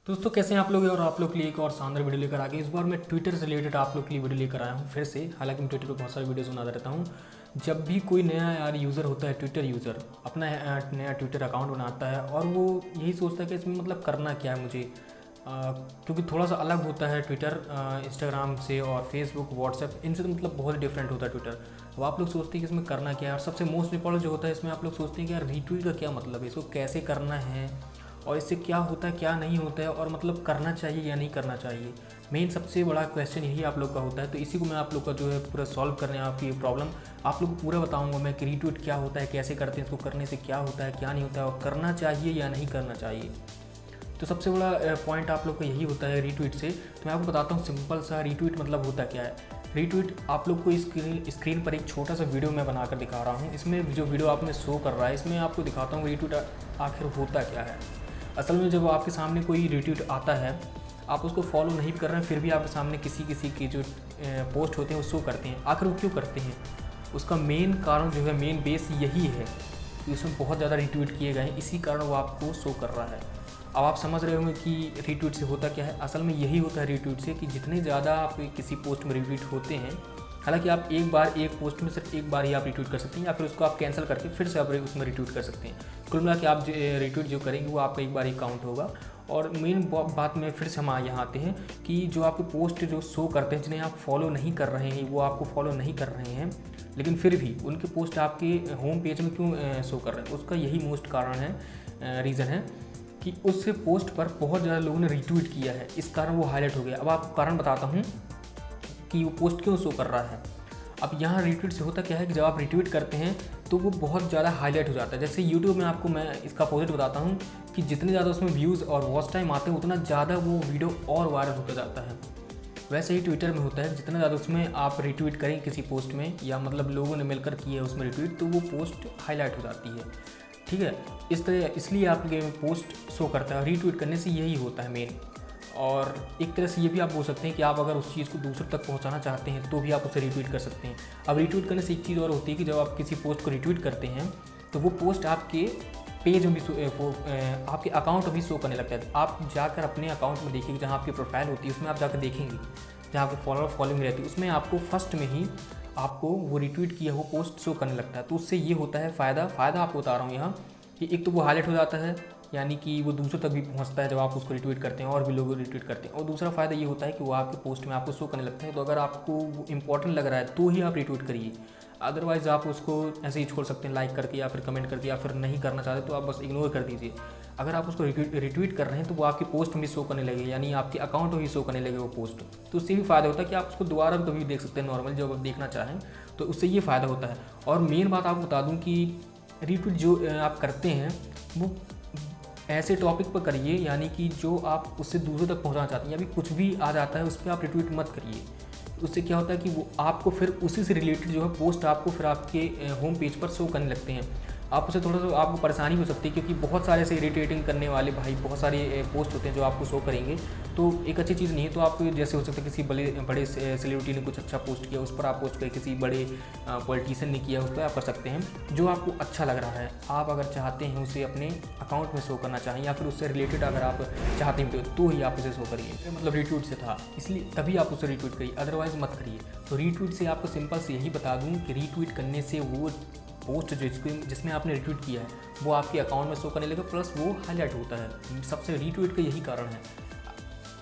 दोस्तों कैसे हैं आप लोग और आप लोग के लिए एक और शानदार वीडियो लेकर आ गए। इस बार मैं ट्विटर से रिलेटेड आप लोग के लिए वीडियो लेकर आया हूं फिर से। हालांकि मैं ट्विटर पर बहुत सारे वीडियोस बनाता रहता हूं। जब भी कोई नया यूज़र होता है, ट्विटर यूज़र अपना नया ट्विटर अकाउंट बनाता है और वो यही सोचता है कि इसमें मतलब करना क्या है मुझे, क्योंकि थोड़ा सा अलग होता है ट्विटर इंस्टाग्राम से और फेसबुक व्हाट्सएप इनसे, तो मतलब बहुत डिफरेंट होता है ट्विटर। अब आप लोग सोचते हैं कि इसमें करना क्या है, और सबसे मोस्ट इंपॉर्टेंट जो होता है इसमें आप लोग सोचते हैं कि यार रीट्वीट का क्या मतलब है, इसको कैसे करना है और इससे क्या होता है क्या नहीं होता है, और मतलब करना चाहिए या नहीं करना चाहिए। मेन सबसे बड़ा क्वेश्चन यही आप लोग का होता है। तो इसी को मैं आप लोग का जो है पूरा सॉल्व करने, आपकी प्रॉब्लम आप लोग को पूरा बताऊंगा मैं कि रीट्वीट क्या होता है, कैसे करते हैं, इसको करने से क्या होता है क्या नहीं होता है, और करना चाहिए या नहीं करना चाहिए। तो सबसे बड़ा पॉइंट आप लोग का यही होता है रीट्वीट से। तो मैं आपको बताता हूँ सिंपल सा रीट्वीट मतलब होता क्या है। रीट्वीट आप लोग को स्क्रीन पर एक छोटा सा वीडियो मैं बनाकर दिखा रहा हूँ। इसमें जो वीडियो आप में शो कर रहा है इसमें आपको दिखाता हूँ रीट्वीट आखिर होता क्या है। असल में जब आपके सामने कोई रीट्वीट आता है, आप उसको फॉलो नहीं कर रहे हैं, फिर भी आपके सामने किसी की जो पोस्ट होते हैं वो शो करते हैं। आखिर वो क्यों करते हैं, उसका मेन कारण जो है, मेन बेस यही है कि उसमें बहुत ज़्यादा रीट्वीट किए गए हैं, इसी कारण वो आपको शो कर रहा है। अब आप समझ रहे होंगे कि रीट्वीट से होता क्या है। असल में यही होता है रीट्वीट से कि जितने ज़्यादा आप किसी पोस्ट में रीट्वीट होते हैं, हालांकि आप एक बार एक पोस्ट में सिर्फ एक बार ही आप रिट्वीट कर सकते हैं, या फिर उसको आप कैंसिल करके फिर से आप उसमें रिट्वीट कर सकते हैं। कुल मिला के आप रिट्वीट जो करेंगे वो आपका एक बार ही काउंट होगा। और मेन बात में फिर से हम यहाँ आते हैं कि जो आपके पोस्ट जो शो करते हैं, जिन्हें आप फॉलो नहीं कर रहे हैं, वो आपको फॉलो नहीं कर रहे हैं, लेकिन फिर भी उनके पोस्ट आपके होम पेज में क्यों शो कर रहे हैं, उसका यही मोस्ट कारण है, रीज़न है कि उस पोस्ट पर बहुत ज़्यादा लोगों ने रिट्वीट किया है, इस कारण वो हाईलाइट हो गया। अब आपको कारण बताता हूँ कि वो पोस्ट क्यों शो कर रहा है। अब यहाँ रिट्वीट से होता क्या है कि जब आप रिट्वीट करते हैं तो वो बहुत ज़्यादा हाईलाइट हो जाता है। जैसे यूट्यूब में आपको मैं इसका अपोजिट बताता हूँ कि जितने ज़्यादा उसमें व्यूज़ और वॉच टाइम आते हैं उतना ज़्यादा वो वीडियो और वायरल होता जाता है। वैसे ही ट्विटर में होता है, जितना ज़्यादा उसमें आप रिट्वीट करें किसी पोस्ट में, या मतलब लोगों ने मिलकर किए उसमें रिट्वीट, तो वो पोस्ट हाईलाइट हो जाती है। ठीक है, इस तरह इसलिए आपके पोस्ट शो करता है। रीट्वीट करने से यही होता है मेन। और एक तरह से ये भी आप बोल सकते हैं कि आप अगर उस चीज़ को दूसरों तक पहुंचाना चाहते हैं तो भी आप उसे रिट्वीट कर सकते हैं। अब रिट्वीट करने से एक चीज़ और होती है कि जब आप किसी पोस्ट को रिट्वीट करते हैं तो वो पोस्ट आपके पेज में भी आपके अकाउंट में भी शो करने लगता है। आप जाकर अपने अकाउंट में देखिए, जहाँ आपकी प्रोफाइल होती है उसमें आप जाकर देखेंगे, जहाँ आपके फॉलोइंग रहती है उसमें आपको फर्स्ट में ही आपको वो रिट्वीट किया वो पोस्ट शो करने लगता है। तो उससे ये होता है फ़ायदा आपको बता रहा हूँ यहाँ कि एक तो वो हाईलाइट हो जाता है, यानी कि वो दूसरों तक भी पहुंचता है जब आप उसको रिट्वीट करते हैं और भी लोग रिट्वीट करते हैं। और दूसरा फ़ायदा ये होता है कि वो आपके पोस्ट में आपको शो करने लगता है। तो अगर आपको वो इंपॉर्टेंट लग रहा है तो ही आप रिट्वीट करिए, अदरवाइज़ आप उसको ऐसे ही छोड़ सकते हैं लाइक करके या फिर कमेंट करके, या फिर नहीं करना चाहते तो आप बस इग्नोर कर दीजिए। अगर आप उसको रिट्वीट कर रहे हैं तो वो आपकी पोस्ट में भी शो करने लगे, यानी आपके अकाउंट में भी शो करने लगे वो पोस्ट। तो उससे भी फ़ायदा होता है कि आप उसको दोबारा भी कभी देख सकते हैं नॉर्मल, जब आप देखना चाहें तो उससे ये फ़ायदा होता है। और मेन बात आपको बता दूँ कि रिट्वीट जो आप करते हैं वो ऐसे टॉपिक पर करिए, यानी कि जो आप उससे दूसरों तक पहुंचाना चाहते हैं, या भी कुछ भी आ जाता है उस पर आप रिट्वीट मत करिए। उससे क्या होता है कि वो आपको फिर उसी से रिलेटेड जो है पोस्ट आपको फिर आपके होम पेज पर शो करने लगते हैं। आप उसे थोड़ा सा आपको परेशानी हो सकती है, क्योंकि बहुत सारे ऐसे इरिटेटिंग करने वाले भाई बहुत सारे पोस्ट होते हैं जो आपको शो करेंगे, तो एक अच्छी चीज़ नहीं है। तो आप जैसे हो सकता है किसी बड़े सेलिब्रिटी ने कुछ अच्छा पोस्ट किया, उस पर आप पोस्ट करें, किसी बड़े पॉलिटिशियन ने किया, उस पर आप कर सकते हैं जो आपको अच्छा लग रहा है। आप अगर चाहते हैं उसे अपने अकाउंट में शो करना चाहें, या फिर उससे रिलेटेड अगर आप चाहते हैं तो ही आप उसे शो करिए। मतलब रिट्वीट से था इसलिए तभी आप उसे रिट्वीट करिए, अदरवाइज़ मत करिए। तो रिट्वीट से आपको सिंपल से यही बता दूँ कि रिट्वीट करने से वो पोस्ट जिसमें आपने रिट्वीट किया है वो आपके अकाउंट में शो करने लगा, प्लस वो हाईलाइट होता है। सबसे रिट्वीट का यही कारण है।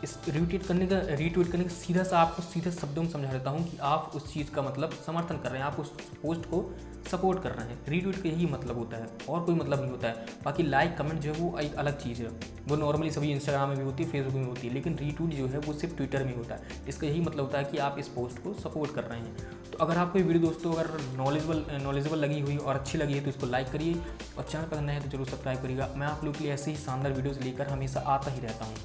इस रिट्वीट करने का सीधा सा आपको सीधे शब्दों में समझा देता हूँ कि आप उस चीज़ का मतलब समर्थन कर रहे हैं, आप उस पोस्ट को सपोर्ट कर रहे हैं। रिट्वीट का यही मतलब होता है, और कोई मतलब नहीं होता है। बाकी लाइक कमेंट जो है वो एक अलग चीज़ है, वो नॉर्मली सभी इंस्टाग्राम में भी होती है, फेसबुक में होती है, लेकिन रिट्वीट जो है वो सिर्फ ट्विटर में होता है। इसका यही मतलब होता है कि आप इस पोस्ट को सपोर्ट कर रहे हैं। तो अगर आपको ये वीडियो दोस्तों अगर नॉलेजेबल लगी हुई और अच्छी लगी है तो इसको लाइक करिए, और चैनल पर नए हैं तो जरूर सब्सक्राइब करिएगा। मैं आप लोग के लिए ऐसे ही शानदार वीडियोज़ लेकर हमेशा आता ही रहता हूँ।